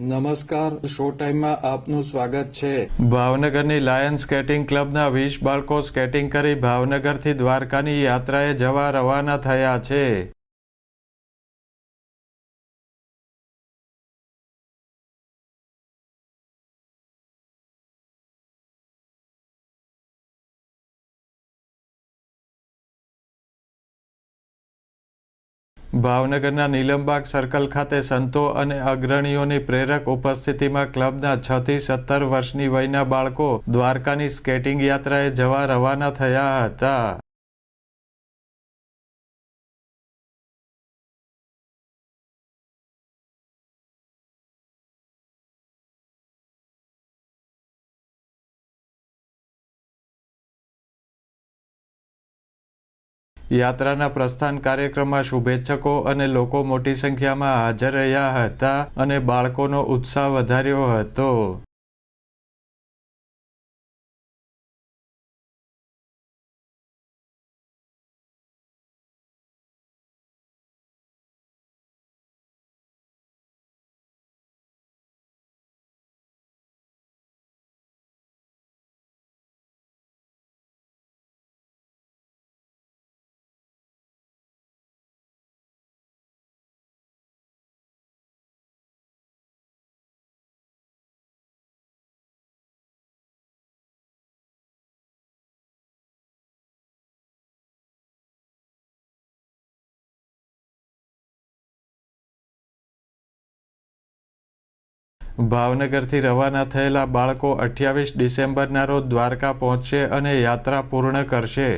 નમસ્કાર, શો ટાઈમમાં આપનું સ્વાગત છે। ભાવનગરની લાયન સ્કેટિંગ ક્લબના 20 બાળકો સ્કેટિંગ કરી ભાવનગરથી દ્વારકાની યાત્રાએ જવા રવાના થયા છે। ભાવનગરના નીલમબાગ સર્કલ ખાતે સંતો અને અગ્રણીઓની પ્રેરક ઉપસ્થિતિમાં ક્લબના 6 થી 17 વર્ષની વયના બાળકો દ્વારકાની સ્કેટિંગ યાત્રાએ જવા રવાના થયા હતા। યાત્રાના પ્રસ્થાન કાર્યક્રમમાં શુભેચ્છકો અને લોકો મોટી સંખ્યામાં હાજર રહ્યા હતા અને બાળકોનો ઉત્સાહ વધાર્યો હતો। ભાવનગરથી રવાના થયેલા બાળકો 28 ડિસેમ્બરના રોજ દ્વારકા પહોંચશે અને યાત્રા પૂર્ણ કરશે।